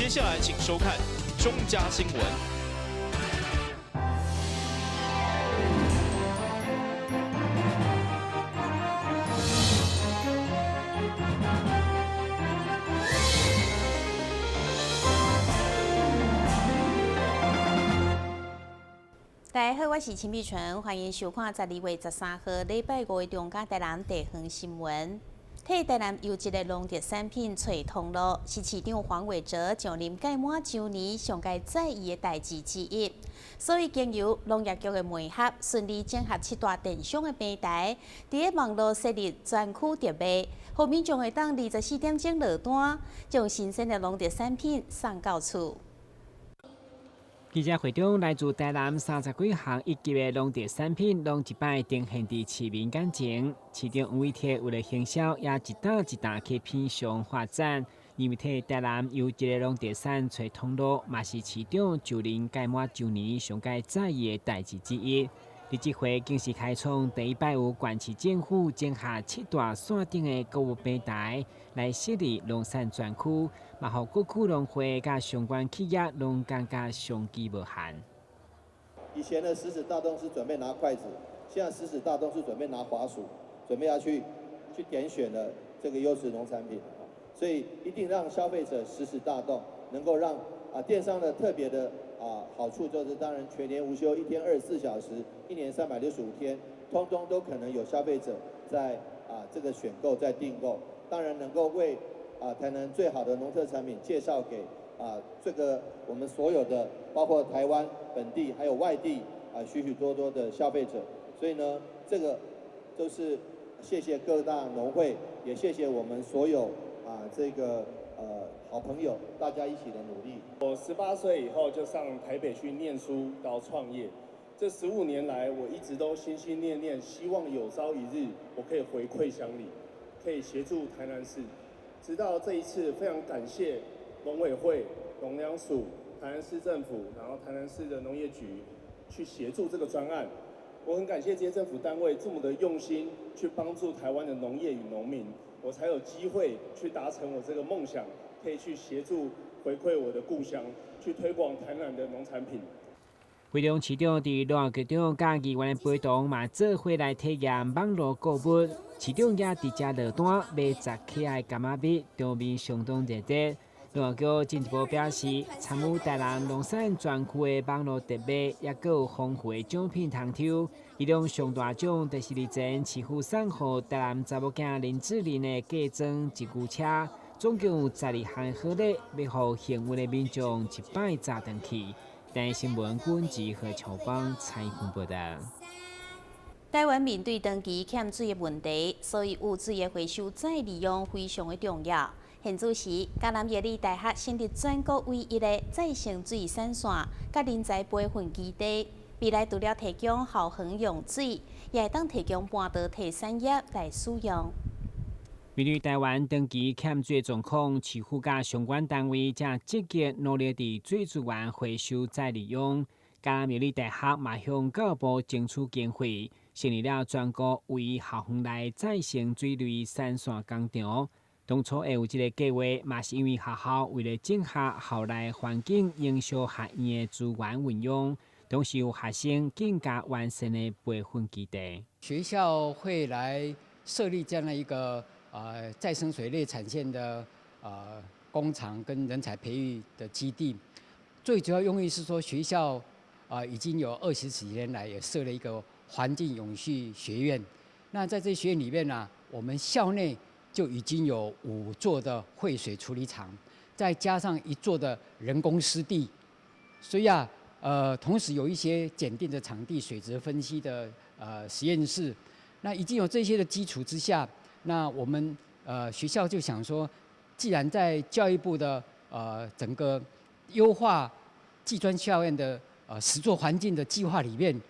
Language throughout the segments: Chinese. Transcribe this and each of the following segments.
接下来请收看中嘉新闻。大家好，我是陈碧纯，欢迎收看12月13号礼拜5的中嘉台南地方新闻。替台南优质的农特产品找通路，是市长黄伟哲上任届满9年上届在意的代志之一。所以经由农业局的媒合，顺利整合7大电商的平台，伫网络设立专区特卖，互民众会当24点钟落单，将新鲜的农特产品送到厝。记者会中，来自台南30几项一级的农特产品，拢一摆呈现伫市民眼前。市长黄伟哲为了行销，也一档一档去品尝发展，因为替台南优质的农特产找通路，嘛是市长就任届满9年上届在意的代志之一。伫即回更是开创第一摆有县市政府整合7大线顶的购物平台来设立农产专区，嘛互各区农会甲相关企业拢感觉商机无限。以前的食指大动是准备拿筷子，现在食指大动是准备拿滑鼠，准备要去点选的这个优质农产品，所以一定让消费者食指大动，能够让电商的特别的好处就是，当然全年无休，1天24小时，1年365天，通通都可能有消费者在这个选购在订购，当然能够为台南最好的农特产品介绍给这个我们所有的，包括台湾本地还有外地许许多多的消费者，所以呢，这个都是谢谢各大农会，也谢谢我们所有这个好朋友，大家一起的努力。我18岁以后就上台北去念书到创业，这15年来我一直都心心念念，希望有朝一日我可以回馈乡里，可以协助台南市。直到这一次，非常感谢农委会、农粮署、台南市政府，然后台南市的农业局去协助这个专案。我很感谢这些政府单位这么的用心去帮助台湾的农业与农民，我才有机会去达成我这个梦想，可以去协助回馈我的故乡，去推广台南的农产品。会中市长伫农业局长甲议员的陪同，嘛做伙来体验网络购物。市长也直接落单买10克的柑仔蜜，场面相当热烈。农业局进一步表示，参与台南农产专区的网络特卖，也有丰富的奖品通抽。其中上大奖就是日前市府送予台南查某囝林志玲的嫁妆一牛车，总共有12项好礼，要互幸运的民众一摆砸回去。台新闻阮志和侨邦采访报道。台湾面对长期欠水的问题，所以有水的回收再利用非常的重要。现主时，嘉南夜里大学成立全国唯一的再生水产线，甲人才培训基地。未来除了提供后恒用水，也会当提供半导体产业来使用。面对台湾长期欠水状况，市府甲相关单位正积极努力伫水资源回收再利用。嘉南夜里大学嘛向教育部争取经费，成立了全国唯一校园内再生水类产线工厂。当初会有这个计划，嘛是因为学校为了整合校内环境，影响学院的资源运用，同时有学生更加完善的培训基地。学校会来设立这样的一个再生水类产线的工厂跟人才培育的基地，最主要用意是说学校已经有20几年来也设了一个环境永续学院。那在这学院里面呢，我们校内就已经有5座的废水处理厂，再加上1座的人工湿地，所以同时有一些检定的场地、水质分析的实验室。那已经有这些的基础之下，那我们学校就想说，既然在教育部的整个优化技专校院的实作环境的计划里面，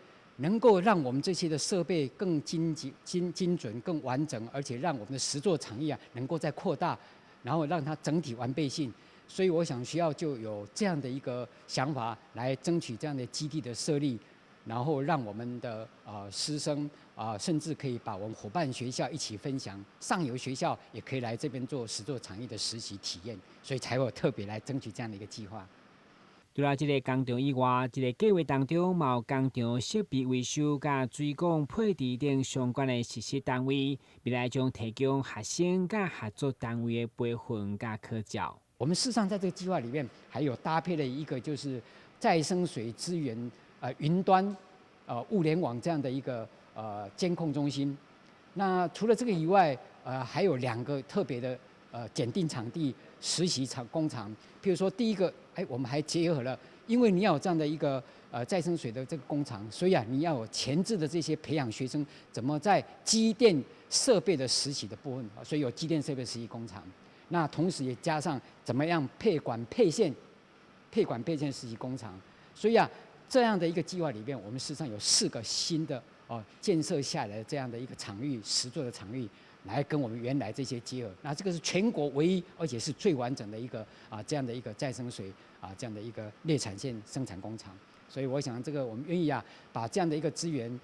能够让我们这些的设备更精准、更完整，而且让我们的实作场域能够再扩大，然后让它整体完备性。所以我想学校就有这样的一个想法，来争取这样的基地的设立，然后让我们的师生甚至可以把我们伙伴学校一起分享，上游学校也可以来这边做实作产业的实习体验，所以才有特别来争取这样的一个计划。除了这个工厂以外，这个计划当中嘛有工厂设备维修、甲水管配置等相关的实施单位，未来将提供学生甲合作单位的培训甲科教。我们事实上在这个计划里面还有搭配了一个就是再生水资源云端物联网这样的一个监控中心。那除了这个以外，还有2个特别的检定场地实习工厂。譬如说第一个，我们还结合了，因为你要有这样的一个再生水的这个工厂，所以你要有前置的这些培养学生怎么在机电设备的实习的部分，所以有机电设备实习工厂。那同时也加上怎么样配管配线实习工厂。所以这样的一个计划里面，我们事实上有4个新的建设下来的这样的一个场域，实作的场域，来跟我们原来这些结合。那这个是全国唯一，而且是最完整的一个这样的一个再生水这样的一个列产线生产工厂。所以我想这个我们愿意把这样的一个资源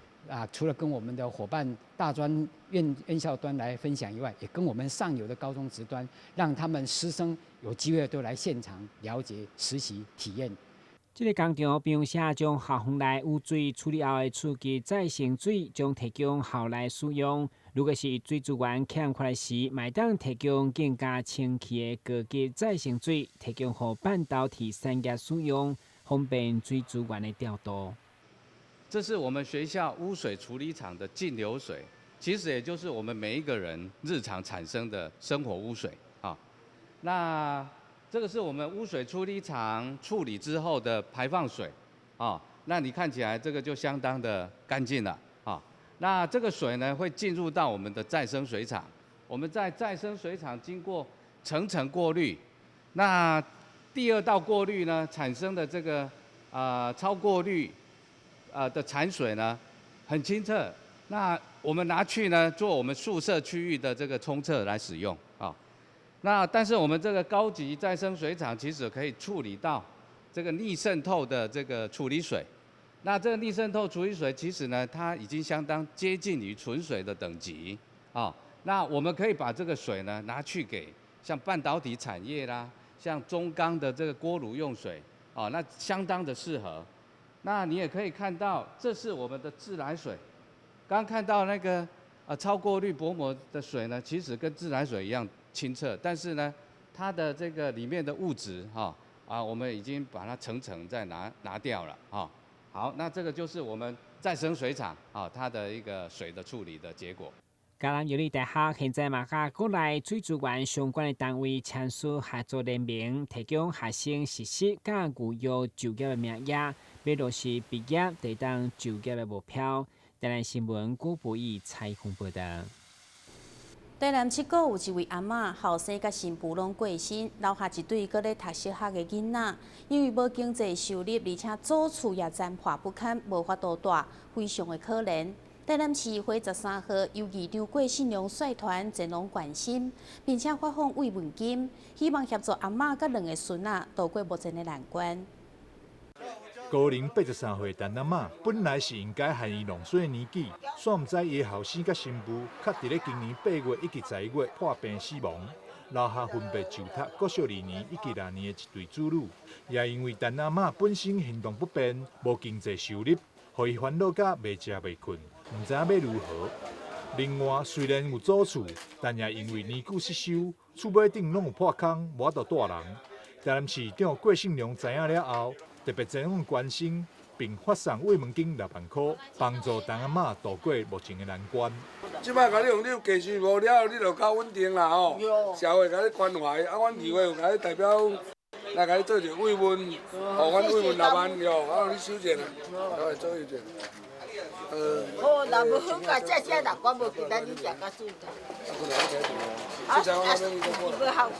除了跟我们的伙伴大专院校端来分享以外，也跟我们上游的高中职端，让他们师生有机会都来现场了解、实习、体验。这个工厂并且将校园内污水处理后的初级再生水，将提供校内使用。如果是水资源欠缺时，麦当提供更加清气的高级再生水，提供给半导体产业使用，方便水资源的调度。这是我们学校污水处理厂的净流水，其实也就是我们每一个人日常产生的生活污水那这个是我们污水处理厂处理之后的排放水那你看起来这个就相当的干净了那这个水呢会进入到我们的再生水厂，我们在再生水厂经过层层过滤，那第2道过滤呢产生的这个超过滤的产水呢很清澈，那我们拿去呢做我们宿舍区域的这个冲厕来使用那但是我们这个高级再生水厂其实可以处理到这个逆渗透的这个处理水，那这个逆渗透处理水其实呢它已经相当接近于纯水的等级那我们可以把这个水呢拿去给像半导体产业啦，像中钢的这个锅炉用水那相当的适合。那你也可以看到，这是我们的自来水。刚刚看到那个超过滤薄膜的水呢，其实跟自来水一样清澈，但是呢，它的这个里面的物质我们已经把它层层再拿掉了好，那这个就是我们再生水厂它的一个水的处理的结果。嘉南药理大学现在嘛甲国内水资源相关的单位签署合作联名，提供学生实习甲具有就业的名额，要落实毕业得当就业的目标。台南新闻郭博义采访报道。台南七股有一位阿嬷，后生甲新妇拢过身，留下一对搁咧读小学的囡仔，因为无经济收入，而且祖厝也残破不堪，无法度住，非常的可怜。台南市花13号由议长郭信良率团前往关心，并且发放慰问金，希望协助阿嬷甲2个孙仔渡过目前的难关。高龄83岁陈阿嬷本来是应该含伊弄岁的年纪，却毋知伊后生甲新妇，却伫咧今年8月以及11月破病死亡，留下分别就读国小2年以及6年的一对子女。也因为陈阿嬷本身行动不便，无经济收入，互伊烦恼甲袂食袂困，毋知影要如何。另外，虽然有祖厝，但也因为年久失修，厝尾顶拢有破空，无法度住人。台南市长郭信良知影了后，特别前往关心，并发送慰问金6万块，帮助陈阿嬷度过目前的难关。即摆甲你用你家事无了，你就较稳定啦吼。社会甲你关怀，阮议会有甲你代表来甲你做一个慰问，互阮慰问6万哟，你收钱啦，来做一件。哦，若无好甲这6万无其他你食较水的。啊，是无后生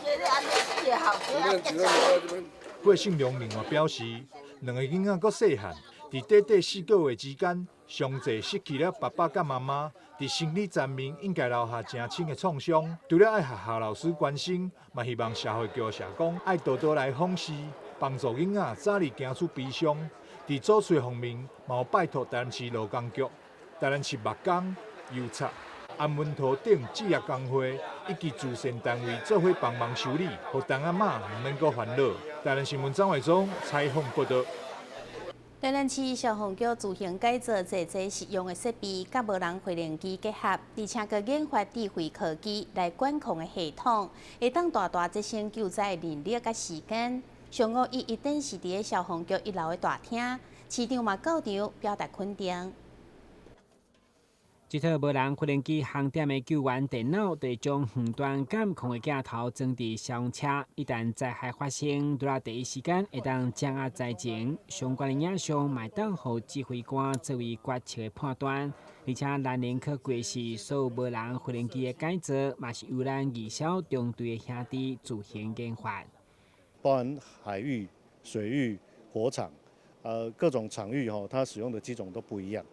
咧，安尼死的后生郭信良另外表示，2个囡仔阁细汉，伫短短4个月之间，相继失去了爸爸甲妈妈，伫心理层面应该留下真深的创伤。除了爱学校老师关心，嘛希望社会局社工爱多多来访视，帮助囡仔早日走出悲伤。伫租厝方面，嘛有拜托台南市劳工局台南市木工、邮差、安文图等职业工会以及慈善单位做伙帮忙修理，让陈阿嬷唔免阁烦恼。台南新闻张伟忠采访报道。台南市消防局自行改造济实用的设备，甲无人回联机结合，而且佮研发智慧科技来管控的系统，会当大大节省救灾人力佮时间。上午伊一定是伫个消防局1楼的大厅，市长嘛到场表达肯定。这套无人无人机航点的救援电脑，会将远端监控的镜头装伫消防车，一旦灾害发生，在第一时间会当掌握灾情，相关的影像嘛当互指挥官作为决策的判断。而且来年可过世所有无人无人机的改造，嘛是由咱二小中队的兄弟自行研发。包含海域、水域、火场，各种场域它使用的机种都不一样。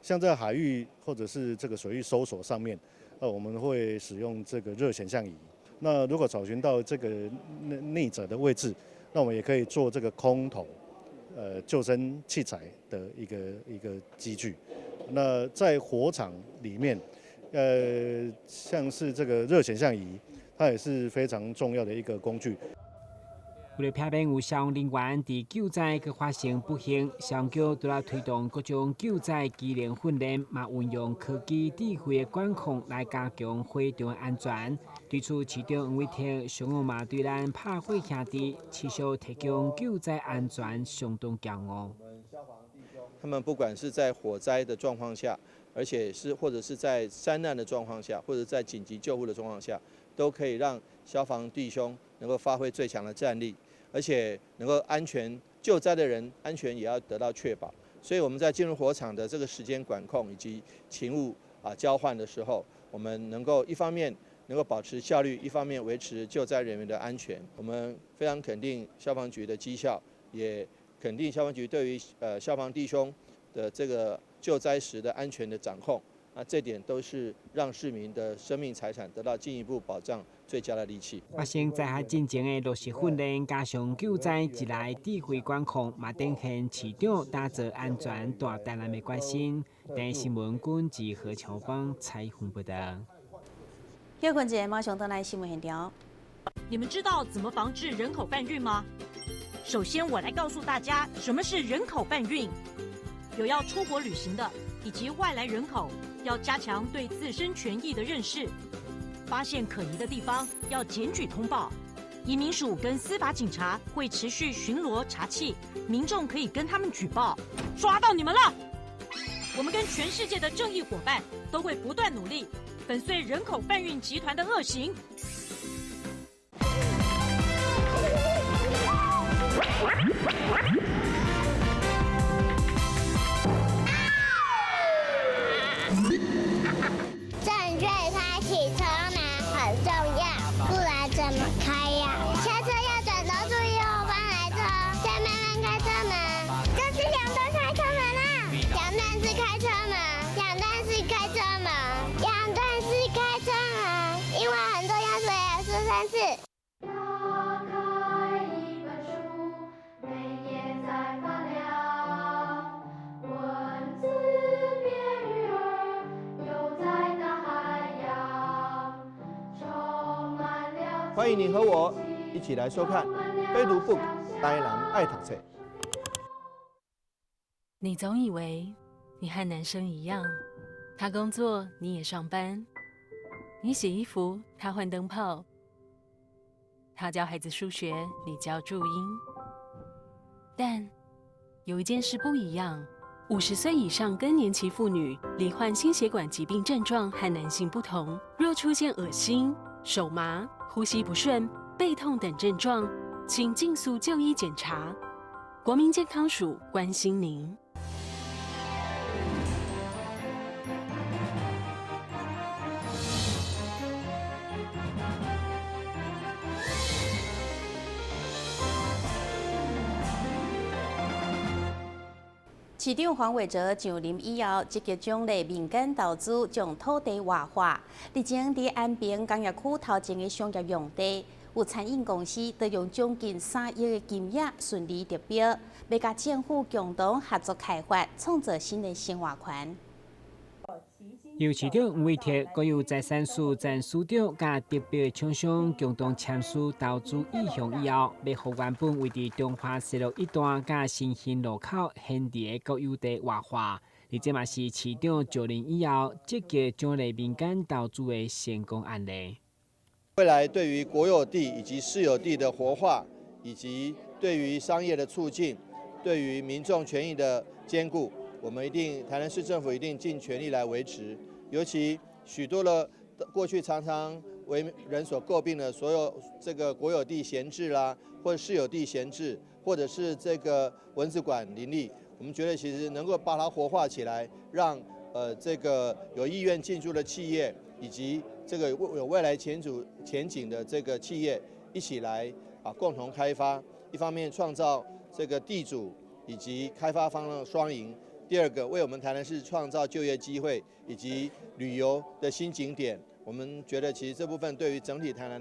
像在海域或者是这个水域搜索上面，我们会使用这个热显像仪。那如果找寻到这个溺者的位置，那我们也可以做这个空投救生器材的一个机具。那在火场里面，像是这个热显像仪，它也是非常重要的一个工具。为了避免有消防人员伫救灾佮发生不幸，消防局都要推动各种救灾技能训练，嘛运用科技智慧的管控来加强火场的安全。对此，市长黄伟霆上午嘛对咱拍火兄弟持续提供救灾安全相当骄傲。他们不管是在火灾的状况下，而且或者是在山难的状况下，或者在紧急救护的状况下，都可以让消防弟兄能够发挥最强的战力，而且能够安全救灾的人安全也要得到确保。所以我们在进入火场的这个时间管控以及勤务交换的时候，我们能够一方面能够保持效率，一方面维持救灾人员的安全。我们非常肯定消防局的绩效，也肯定消防局对于消防弟兄的这个救灾时的安全的掌控。这点都是让市民的生命财产得到进一步保障最佳的利器。发生灾害进前的落实训练，加上救灾一来智慧管控，嘛展现市长打造安全大台南的决心。第一新闻军及何乔芳采访报道。休困者马上登来新闻现场。你们知道怎么防治人口贩运吗？首先，我来告诉大家什么是人口贩运。有要出国旅行的以及外来人口，要加强对自身权益的认识，发现可疑的地方要检举通报。移民署跟司法警察会持续巡逻查缉，民众可以跟他们举报。抓到你们了！我们跟全世界的正义伙伴都会不断努力，粉碎人口贩运集团的恶行。正确开启车门很重要，不然怎么开呀？下车要转头注意后方来车，再慢慢开车门。这是两段开车门啦，两段式开车门，两段式开车门，两段式开车门，因为很重要，所以要说3次。欢迎您和我一起来收看《飞读 Book》台南爱读册。你总以为你和男生一样，他工作你也上班，你洗衣服他换灯泡，他教孩子数学你教注音。但有一件事不一样，50岁以上更年期妇女罹患心血管疾病症状和男性不同，若出现恶心、手麻、呼吸不顺、背痛等症状，请尽速就医检查。国民健康署关心您。市长黄伟哲上任以后，积极奖励民间投资，将土地活化。日前伫安平工业区头前的商业用地，有餐饮公司都用将近3亿的金额顺利入标，要甲政府共同合作开发，创造新的生活圈。由市长吴伟铁、国有财产署前署长甲特别厂商共同签署投资意向以后，要互原本位伫中华西路一段甲新兴路口现地的国有地活化，而这嘛是市长就任以后积极奖励民间投资的成功案例。未来对于国有地以及私有地的活化，以及对于商业的促进，对于民众权益的兼顾，我们台南市政府一定尽全力来维持。尤其许多的过去常常为人所诟病的所有这个国有地闲置啦，或者私有地闲置，或者是这个蚊子馆林立，我们觉得其实能够把它活化起来，让这个有意愿进驻的企业，以及这个有未来前景的这个企业一起来共同开发，一方面创造这个地主以及开发方的双赢。第二个，为我们台南市创造就业机会以及旅游的新景点，我们觉得其实这部分对于整体台南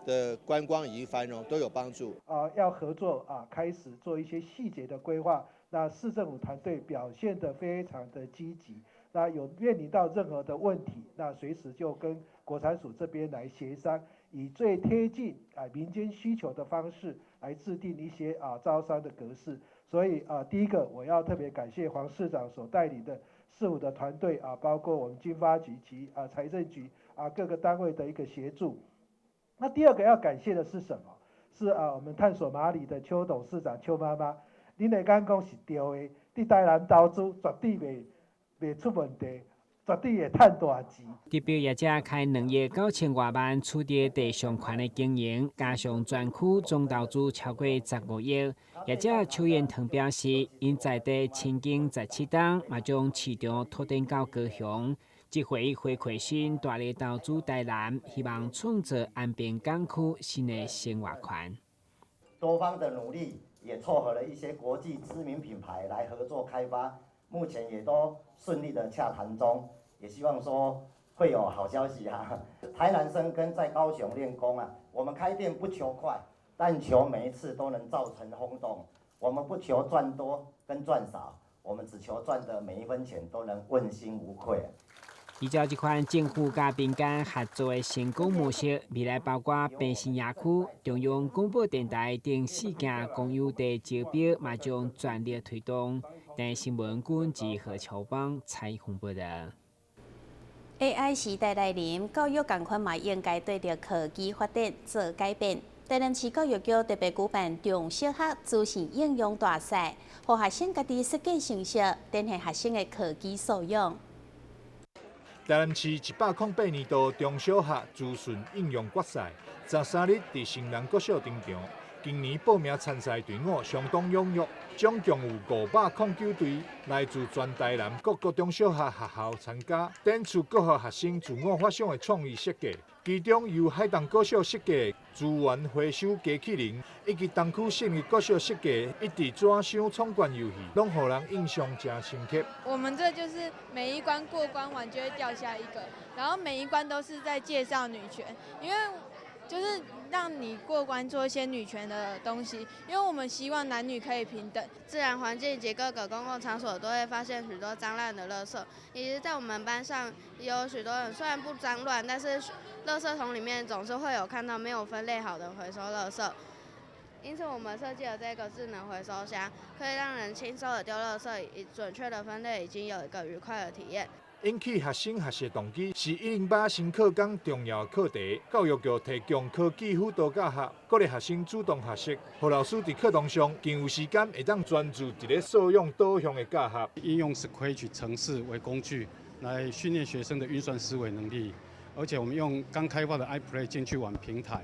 的观光以及繁荣都有帮助。要合作开始做一些细节的规划。那市政府团队表现得非常的积极。那有面临到任何的问题，那随时就跟国产署这边来协商，以最贴近民间需求的方式来制定一些招商的格式。所以第一个我要特别感谢黄市长所带领的市府的团队包括我们经发局及财政局各个单位的一个协助。那第二个要感谢的是什么？是我们探索马里的邱董事长邱妈妈，您的眼光是对的，伫台南投资绝对袂出问题。绝对会赚大钱。地标业者开2亿9千多万厝地地上权的经营，加上专区总投资超过15亿。业者邱彦腾表示，因在地亲近17档，嘛将市场拓展到高雄。这回回馈新大力投资台南，希望创造安平港区新的生活圈。多方的努力也撮合了一些国际知名品牌来合作开发，目前也都顺利的洽谈中。也希望说会有好消息台南生根在高雄练功我们开店不求快，但求每一次都能造成轰动。我们不求赚多跟赚少，我们只求赚的每一分钱都能问心无愧。依照这款政府甲民间合作的成功模式，未来包括平新野区、中央广播电台等4件公有地招标，嘛将全力推动。但新闻官及何乔邦采访报道。AI 时代来临，教育同款嘛应该对着科技发展做改变。台南市教育局特别举办中小学资讯应用大赛，让学生家己设计程式，展现学生的科技素养。台南市108年度中小学资讯应用决赛，13日伫成人国小登场。今年报名参赛队伍相当踊跃，总共有509队，来自全台南各个中小学学校参加，展出各校学生自我发想的创意设计。其中由海东国小设计资源回收机器人，以及东区信义国小设计一直纸箱闯关游戏，拢让人印象真深刻。我们这就是每一关过关完就会掉下一个，然后每一关都是在介绍女权，因为就是让你过关做一些女权的东西，因为我们希望男女可以平等。自然环境及各个公共场所都会发现许多脏烂的垃圾，以及在我们班上也有许多人虽然不脏乱，但是垃圾桶里面总是会有看到没有分类好的回收垃圾。因此，我们设计了这个智能回收箱，可以让人轻松的丢垃圾，以准确的分类，已经有一个愉快的体验。引起学生学习动机是108新课纲重要课题。教育局提供科技辅导教学，鼓励学生主动学习，让老师伫课堂上更有时间会当专注一个素养导向的教学。应用 Scratch 程式为工具，来训练学生的运算思维能力。而且我们用刚开发的 iPlay 进去网平台，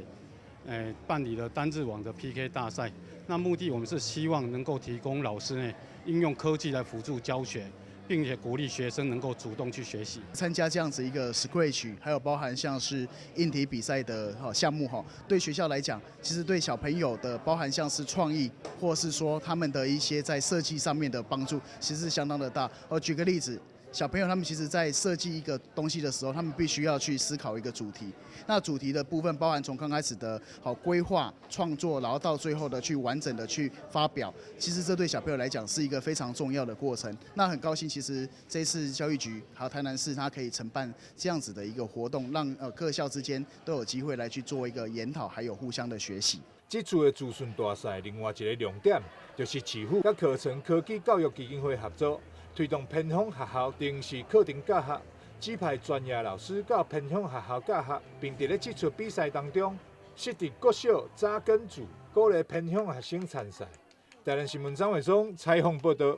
办理了单日网的 PK 大赛。那目的我们是希望能够提供老师应用科技来辅助教学，并且鼓励学生能够主动去学习。参加这样子一个 Scratch， 还有包含像是硬体比赛的项目对学校来讲，其实对小朋友的包含像是创意，或是说他们的一些在设计上面的帮助，其实是相当的大。举个例子。小朋友他们其实在设计一个东西的时候，他们必须要去思考一个主题。那主题的部分包含从刚开始的规划、创作，然后到最后的去完整的去发表。其实这对小朋友来讲是一个非常重要的过程。那很高兴，其实这一次教育局还有台南市，它可以承办这样子的一个活动，让各校之间都有机会来去做一个研讨，还有互相的学习。这次的资讯大赛，另外一个亮点就是市府甲课程科技教育基金会合作，推动偏乡学校定时课程教学，指派专业老师到偏乡学校教学，并伫咧这次比赛当中，设置国小扎根组，鼓励偏乡学生参赛。台南新闻张伟忠采访报道。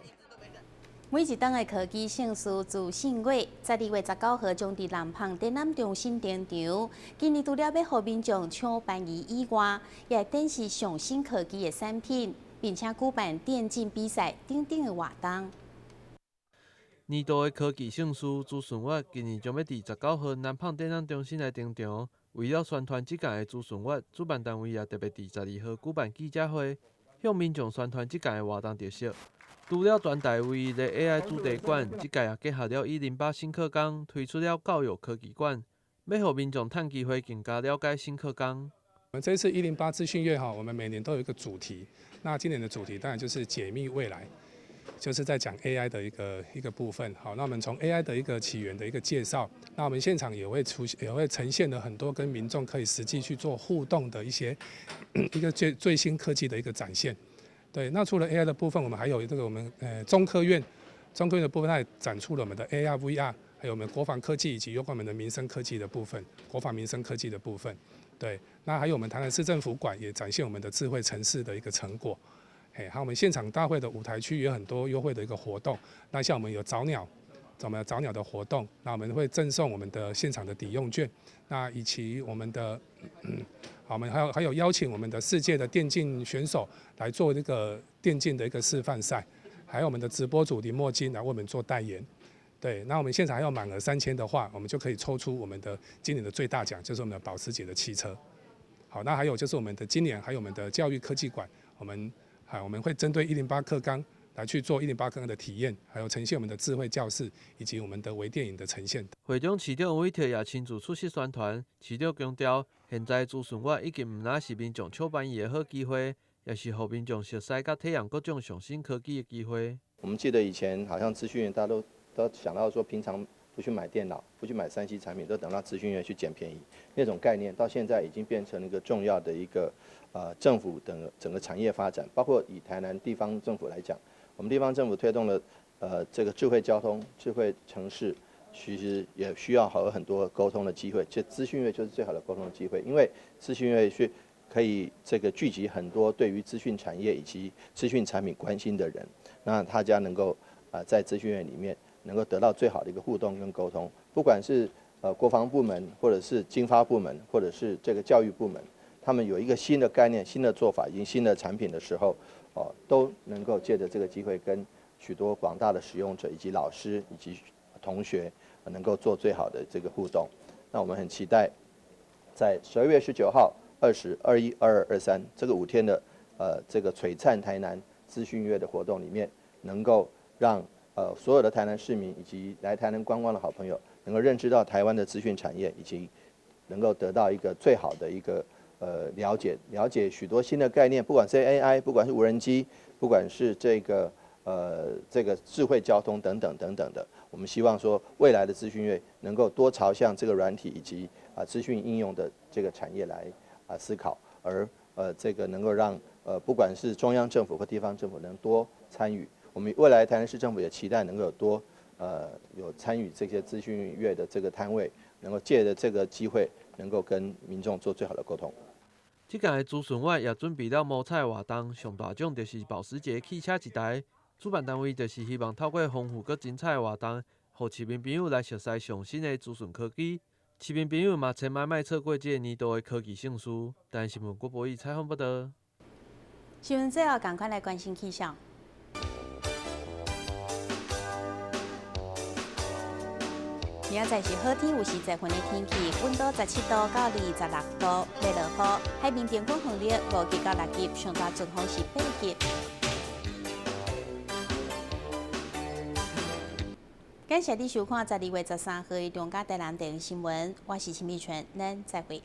每一档的科技盛事自信月，12月19号将伫南胖展览中心登场。今年除了要互民众抢便宜以外，也展示上新科技的产品，并且举办电竞比赛等等的活动。年度的科技盛事资讯月今年将要伫19号南胖展览中心来登场。为了宣传这届的资讯月，主办单位也特别伫12号举办记者会，向民众宣传这届的活动特色。除了专台唯一的 AI 主题馆，这届也结合了108新课纲，推出了教育科技馆，要让民众趁机会更加了解新课纲。我们这一次108资讯月我们每年都有一个主题。那今年的主题当然就是解密未来，就是在讲 AI 的一个部分。好，那我们从 AI 的一个起源的一个介绍，那我们现场也会呈现了很多跟民众可以实际去做互动的一个最新科技的一个展现。对，那除了 AI 的部分，我们还有这个我们中科院的部分，它也展出了我们的 AR、VR， 还有我们国防科技以及有关我们的民生科技的部分，国防民生科技的部分。对，那还有我们台南市政府馆也展现我们的智慧城市的一个成果。还有我们现场大会的舞台区有很多优惠的一个活动。那像我们有早鸟的活动，那我们会赠送我们的现场的抵用券。那以及我们的我们还有邀请我们的世界的电竞选手来做这个电竞的一个示范赛，还有我们的直播主林墨金来为我们做代言。对，那我们现场还有满额3000的话，我们就可以抽出我们的今年的最大奖，就是我们的保时捷的汽车。好，那还有就是我们的今年还有我们的教育科技馆，我们会针对108课纲来去做108课纲的体验，还有呈现我们的智慧教室以及我们的微电影的呈现。会中市长韦特也亲自出席宣传，市长强调，现在资讯月已经唔单是民众抢便宜的好机会，也是让民众熟悉甲体验各种上新科技的机会。我们记得以前好像资讯员大家都想到说，平常不去买电脑，不去买3C 产品，都等到资讯员去捡便宜，那种概念到现在已经变成了一个重要的一个政府整个产业发展，包括以台南地方政府来讲，我们地方政府推动了这个智慧交通、智慧城市。其实也需要很多沟通的机会，其实资讯月就是最好的沟通的机会，因为资讯月是可以这个聚集很多对于资讯产业以及资讯产品关心的人，那大家能够在资讯月里面能够得到最好的一个互动跟沟通，不管是国防部门，或者是经发部门，或者是这个教育部门，他们有一个新的概念、新的做法以及新的产品的时候，都能够借着这个机会跟许多广大的使用者以及老师以及同学能够做最好的这个互动。那我们很期待在12月19号、20、21、22、23这个5天的这个璀璨台南资讯月的活动里面，能够让所有的台南市民以及来台南观光的好朋友能够认知到台湾的资讯产业，以及能够得到一个最好的一个了解许多新的概念，不管是 AI， 不管是无人机，不管是这个智慧交通等等的，我们希望说未来的资讯月能够多朝向这个软体以及资讯应用的这个产业来思考，而这个能够让不管是中央政府或地方政府能多参与。我们未来台南市政府也期待能够有参与这些资讯月的这个摊位，能够借着这个机会能够跟民众做最好的沟通。这届的资讯月也准备了摸彩活动，上大奖就是保时捷汽车一台。主办单位就是希望透过丰富佮精彩的活动，让市民朋友来熟悉上新的资讯科技。市民朋友嘛，千万莫错过这个年度的科技盛事。台南新闻郭博义采访报道。新闻最后，赶快来关心气象。明仔载是好天有时节分的天气，温度17度到26度，要落雨。海面电光风力5级到6级，上大阵风是8级。今感谢你收看12月13号的中嘉台南电视新闻，我是陈美全，咱再会。